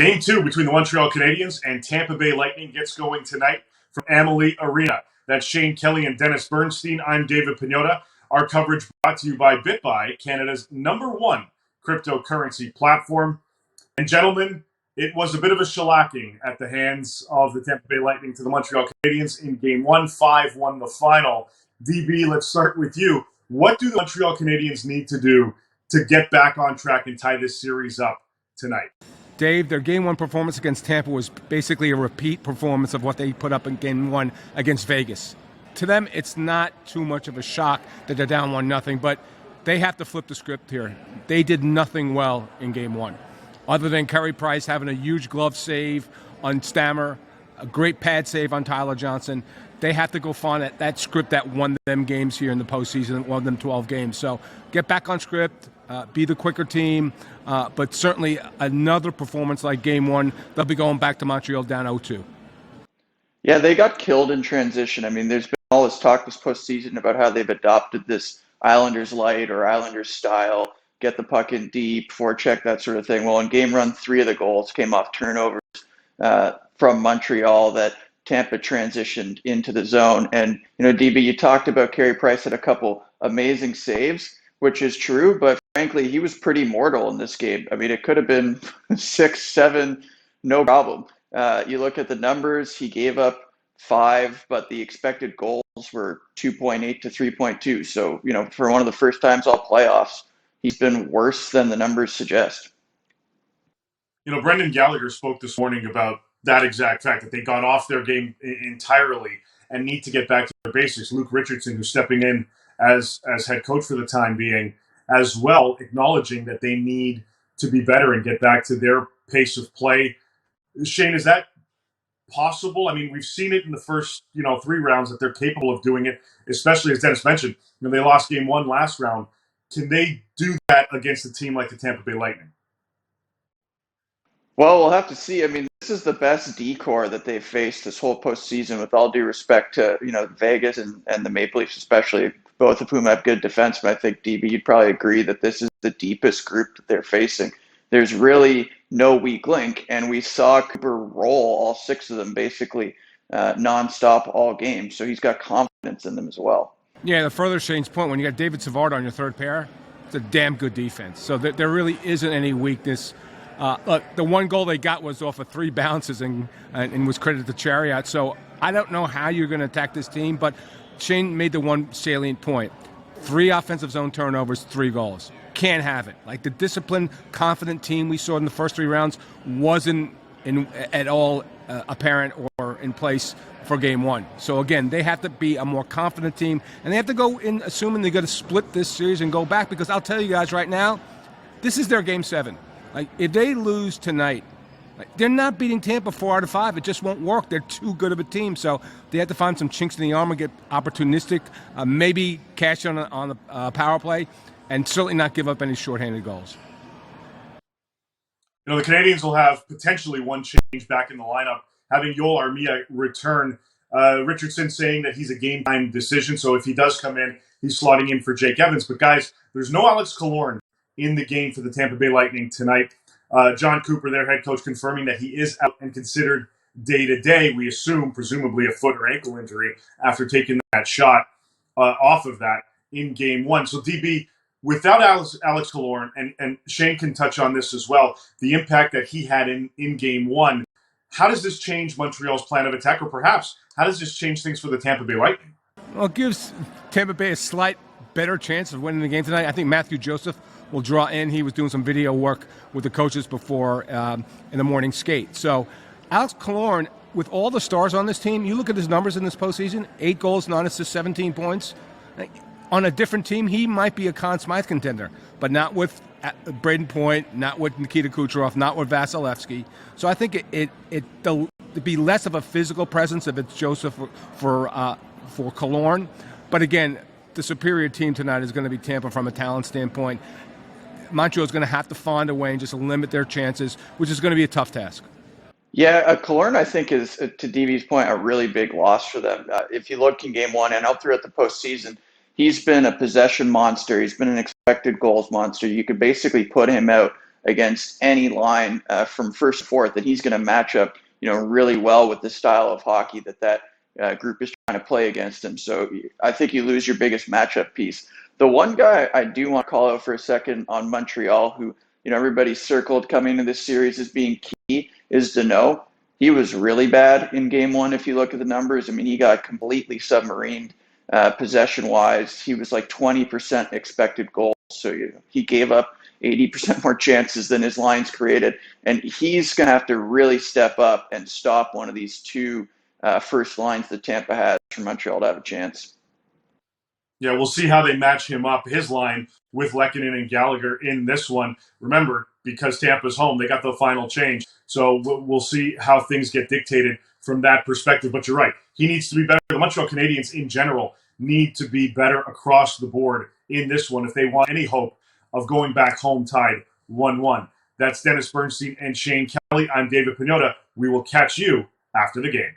Game 2 between the Montreal Canadiens and Tampa Bay Lightning gets going tonight from Amalie Arena. That's Shane Kelly and Dennis Bernstein. I'm David Pagnotta. Our coverage brought to you by Bitbuy, Canada's #1 cryptocurrency platform. And gentlemen, it was a bit of a shellacking at the hands of the Tampa Bay Lightning to the Montreal Canadiens in Game 1, 5-1 the final. DB, let's start with you. What do the Montreal Canadiens need to do to get back on track and tie this series up tonight? Dave, their Game 1 performance against Tampa was basically a repeat performance of what they put up in Game 1 against Vegas. To them, it's not too much of a shock that they're down 1-0, but they have to flip the script here. They did nothing well in Game 1, other than Carey Price having a huge glove save on Stammer, a great pad save on Tyler Johnson. They have to go find that script that won them games here in the postseason, won them 12 games. So get back on script, be the quicker team, but certainly another performance like Game 1, they'll be going back to Montreal down 0-2. Yeah, they got killed in transition. I mean, there's been all this talk this postseason about how they've adopted this Islanders light or Islanders style, get the puck in deep, forecheck, that sort of thing. Well, in game run, 3 of the goals came off turnovers from Montreal that Tampa transitioned into the zone. And, DB, you talked about Carey Price had a couple amazing saves, which is true, but frankly, he was pretty mortal in this game. I mean, it could have been 6-7, no problem. You look at the numbers, he gave up 5, but the expected goals were 2.8 to 3.2. So, for one of the first times all playoffs, he's been worse than the numbers suggest. Brendan Gallagher spoke this morning about that exact fact, that they got off their game entirely and need to get back to their basics. Luke Richardson, who's stepping in as head coach for the time being, as well, acknowledging that they need to be better and get back to their pace of play. Shane, is that possible? I mean, we've seen it in the first, 3 rounds that they're capable of doing it, especially as Dennis mentioned, they lost Game 1 last round. Can they do that against a team like the Tampa Bay Lightning? Well, we'll have to see. I mean, this is the best D-core that they've faced this whole postseason, with all due respect to, Vegas and the Maple Leafs especially, both of whom have good defensemen. I think, DB, you'd probably agree that this is the deepest group that they're facing. There's really no weak link, and we saw Cooper roll all 6 of them basically nonstop all game, so he's got confidence in them as well. Yeah, to further Shane's point, when you got David Savard on your third pair, it's a damn good defense. So there really isn't any weakness. Look, the one goal they got was off of 3 bounces and was credited to Chariot. So I don't know how you're going to attack this team, but Shane made the one salient point. 3 offensive zone turnovers, 3 goals. Can't have it. Like, the disciplined, confident team we saw in the first 3 rounds wasn't at all apparent or in place for Game 1. So again, they have to be a more confident team, and they have to go in assuming they're going to split this series and go back, because I'll tell you guys right now, this is their Game 7. Like, if they lose tonight, they're not beating Tampa 4 out of 5. It just won't work. They're too good of a team. So they have to find some chinks in the armor, get opportunistic, maybe cash on the power play, and certainly not give up any shorthanded goals. The Canadiens will have potentially one change back in the lineup, having Yoel Armia return. Richardson saying that he's a game-time decision, so if he does come in, he's slotting in for Jake Evans. But guys, there's no Alex Killorn in the game for the Tampa Bay Lightning tonight. John Cooper, their head coach, confirming that he is out and considered day-to-day. We assume, presumably, a foot or ankle injury after taking that shot off of that in Game 1. So, DB, without Alex Killorn, and Shane can touch on this as well, the impact that he had in Game 1, how does this change Montreal's plan of attack, or perhaps how does this change things for the Tampa Bay Lightning? Well, it gives Tampa Bay a slight better chance of winning the game tonight. I think Matthew Joseph will draw in. He was doing some video work with the coaches before in the morning skate. So Alex Killorn, with all the stars on this team, you look at his numbers in this postseason, 8 goals, 9 assists, 17 points. On a different team, he might be a Conn Smythe contender, but not with Braden Point, not with Nikita Kucherov, not with Vasilevsky. So I think it'll be less of a physical presence if it's Joseph for Killorn. But again, the superior team tonight is going to be Tampa from a talent standpoint. Montreal is going to have to find a way and just limit their chances, which is going to be a tough task. Yeah, Killorn, I think, is, to DB's point, a really big loss for them. If you look in Game 1 and up throughout the postseason, he's been a possession monster. He's been an expected goals monster. You could basically put him out against any line from first to fourth, that he's going to match up, really well with the style of hockey that group is trying to play against him. So I think you lose your biggest matchup piece. The one guy I do want to call out for a second on Montreal, who everybody circled coming into this series as being key, is Danault. He was really bad in game one. If you look at the numbers, I mean, he got completely submarined possession-wise. He was like 20% expected goals. So he gave up 80% more chances than his lines created. And he's going to have to really step up and stop one of these two first lines that Tampa has for Montreal to have a chance. Yeah, we'll see how they match him up, his line, with Lehkonen and Gallagher in this one. Remember, because Tampa's home, they got the final change. So we'll see how things get dictated from that perspective. But you're right. He needs to be better. The Montreal Canadiens in general need to be better across the board in this one if they want any hope of going back home tied 1-1. That's Dennis Bernstein and Shane Kelly. I'm David Pagnotta. We will catch you after the game.